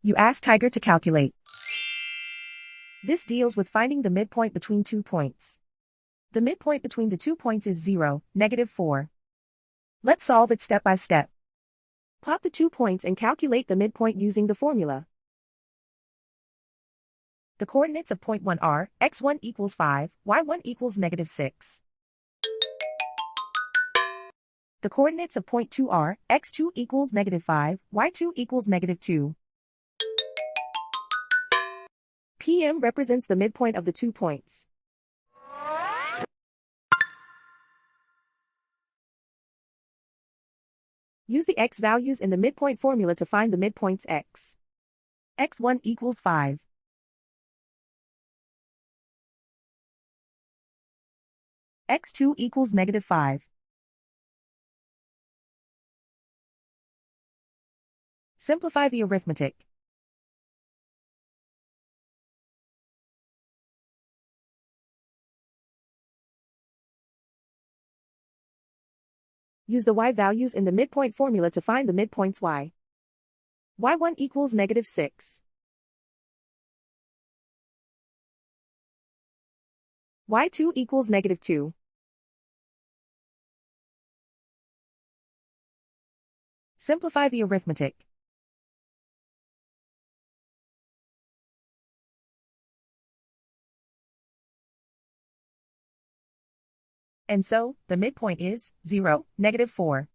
You ask Tiger to calculate. This deals with finding the midpoint between 2 points. The midpoint between the 2 points is 0, -4. Let's solve it step by step. Plot the 2 points and calculate the midpoint using the formula. The coordinates of point 1 are, x1 equals 5, y1 equals -6. The coordinates of point 2 are, x2 equals -5, y2 equals -2. PM represents the midpoint of the 2 points. Use the x values in the midpoint formula to find the midpoints x. x1 equals 5. x2 equals -5. Simplify the arithmetic. Use the y values in the midpoint formula to find the midpoints y. y1 equals -6. y2 equals -2. Simplify the arithmetic. And so, the midpoint is 0, -4.